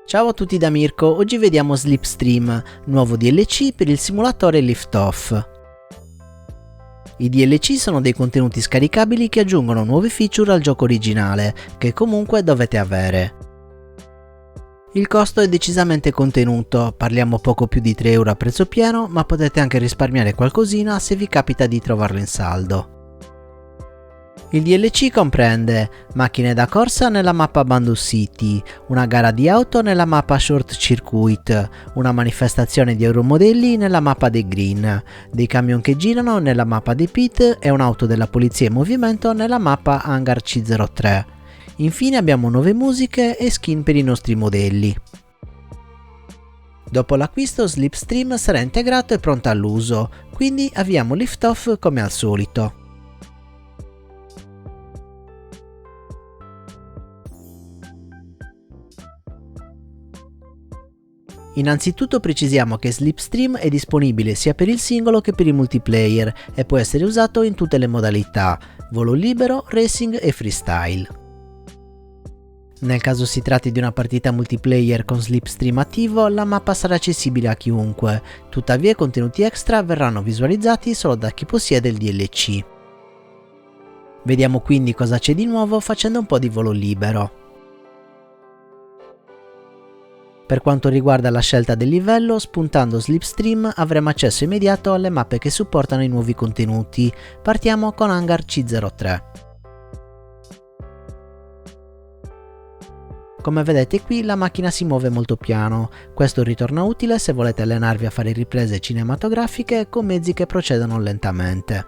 Ciao a tutti da Mirko, oggi vediamo Slipstream, nuovo DLC per il simulatore Lift Off. I DLC sono dei contenuti scaricabili che aggiungono nuove feature al gioco originale, che comunque dovete avere. Il costo è decisamente contenuto, parliamo poco più di 3 euro a prezzo pieno, ma potete anche risparmiare qualcosina se vi capita di trovarlo in saldo. Il DLC comprende macchine da corsa nella mappa Bandu City, una gara di auto nella mappa Short Circuit, una manifestazione di euromodelli nella mappa dei Green, dei camion che girano nella mappa dei Pit e un'auto della polizia in movimento nella mappa Hangar C03. Infine abbiamo nuove musiche e skin per i nostri modelli. Dopo l'acquisto Slipstream sarà integrato e pronto all'uso, quindi avviamo Lift Off come al solito. Innanzitutto precisiamo che Slipstream è disponibile sia per il singolo che per il multiplayer e può essere usato in tutte le modalità, volo libero, racing e freestyle. Nel caso si tratti di una partita multiplayer con Slipstream attivo, la mappa sarà accessibile a chiunque, tuttavia i contenuti extra verranno visualizzati solo da chi possiede il DLC. Vediamo quindi cosa c'è di nuovo facendo un po' di volo libero. Per quanto riguarda la scelta del livello, spuntando Slipstream avremo accesso immediato alle mappe che supportano i nuovi contenuti. Partiamo con Hangar C03. Come vedete qui la macchina si muove molto piano, questo ritorna utile se volete allenarvi a fare riprese cinematografiche con mezzi che procedono lentamente.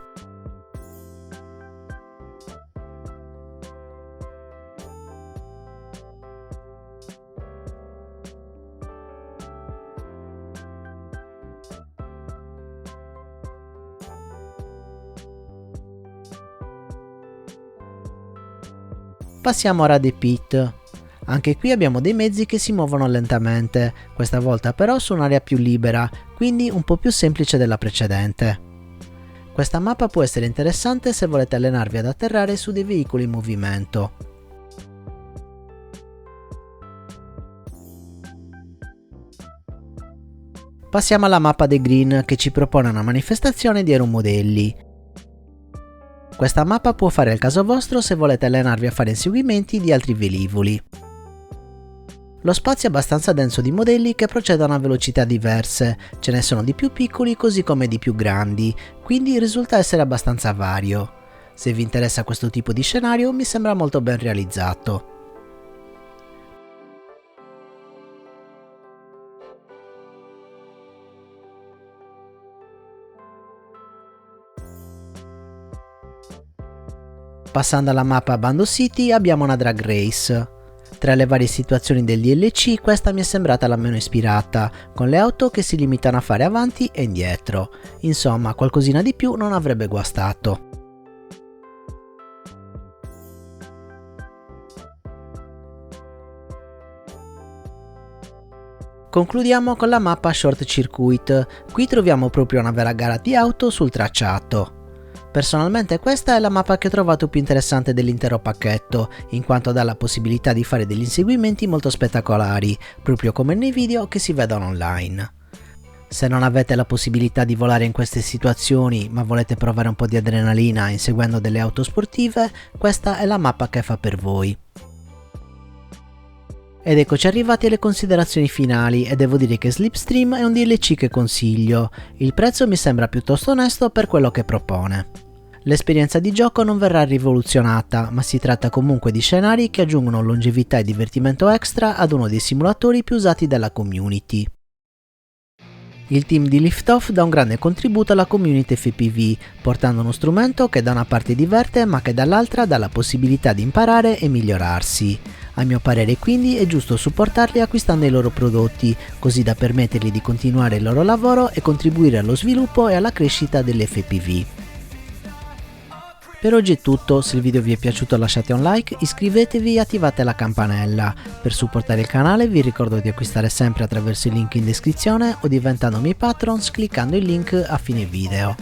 Passiamo ora a The Pit. Anche qui abbiamo dei mezzi che si muovono lentamente, questa volta però su un'area più libera, quindi un po' più semplice della precedente. Questa mappa può essere interessante se volete allenarvi ad atterrare su dei veicoli in movimento. Passiamo alla mappa dei Green che ci propone una manifestazione di aeromodelli. Questa mappa può fare il caso vostro se volete allenarvi a fare inseguimenti di altri velivoli. Lo spazio è abbastanza denso di modelli che procedono a velocità diverse, ce ne sono di più piccoli così come di più grandi, quindi risulta essere abbastanza vario. Se vi interessa questo tipo di scenario mi sembra molto ben realizzato. Passando alla mappa Bando City abbiamo una drag race. Tra le varie situazioni del DLC questa mi è sembrata la meno ispirata, con le auto che si limitano a fare avanti e indietro. Insomma, qualcosina di più non avrebbe guastato. Concludiamo con la mappa Short Circuit. Qui troviamo proprio una vera gara di auto sul tracciato. Personalmente questa è la mappa che ho trovato più interessante dell'intero pacchetto, in quanto dà la possibilità di fare degli inseguimenti molto spettacolari, proprio come nei video che si vedono online. Se non avete la possibilità di volare in queste situazioni, ma volete provare un po' di adrenalina inseguendo delle auto sportive, questa è la mappa che fa per voi. Ed eccoci arrivati alle considerazioni finali e devo dire che Slipstream è un DLC che consiglio, il prezzo mi sembra piuttosto onesto per quello che propone. L'esperienza di gioco non verrà rivoluzionata, ma si tratta comunque di scenari che aggiungono longevità e divertimento extra ad uno dei simulatori più usati dalla community. Il team di Lift Off dà un grande contributo alla community FPV, portando uno strumento che da una parte diverte ma che dall'altra dà la possibilità di imparare e migliorarsi. A mio parere quindi è giusto supportarli acquistando i loro prodotti, così da permettergli di continuare il loro lavoro e contribuire allo sviluppo e alla crescita dell'FPV. Per oggi è tutto, se il video vi è piaciuto lasciate un like, iscrivetevi e attivate la campanella. Per supportare il canale vi ricordo di acquistare sempre attraverso il link in descrizione o diventando miei patrons cliccando il link a fine video.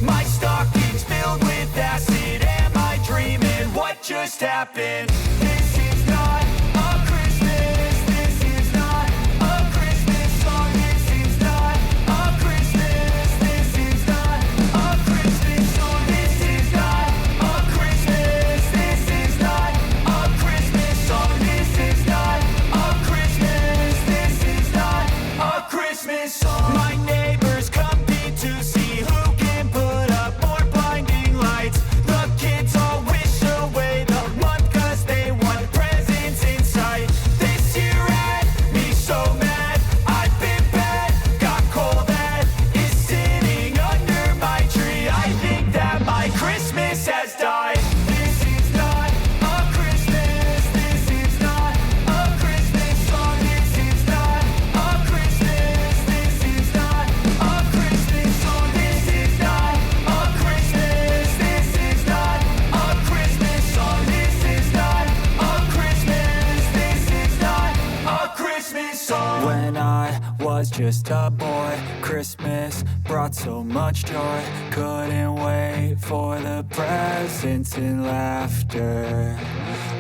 My stockings filled with acid. Am I dreaming? What just just happened. This is not a Christmas. This is not a Christmas song. This is not a Christmas. This is not a Christmas song. This is not a Christmas. This is not a Christmas song. This is not a Christmas. This is not a Christmas song. My neighbors compete to see who can put up more blinding lights. The kids all wish away the month 'cause they want presents in sight. This year had me so mad, I've been bad, got coal that is sitting under my tree. I think that my Christmas has died. This is not a Christmas. This is not a Christmas song. This is not a Christmas. This is not a Christmas song. This is not a Christmas. This is not a Christmas song. This is not a Christmas. This is not a Christmas song. When I was just a boy, Christmas brought so much joy. Couldn't wait for the presents and laughter.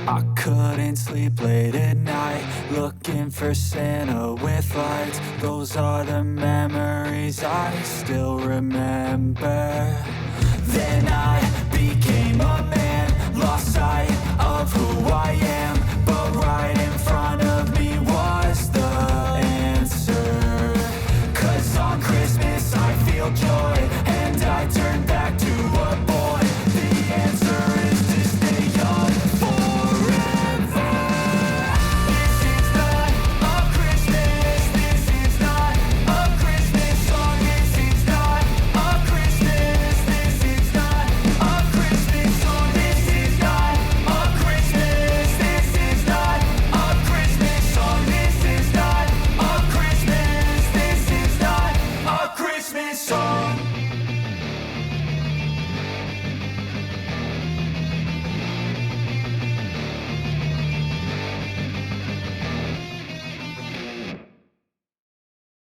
I couldn't sleep late at night, looking for Santa with lights. Those are the memories I still remember. Then I became a man, lost sight of who I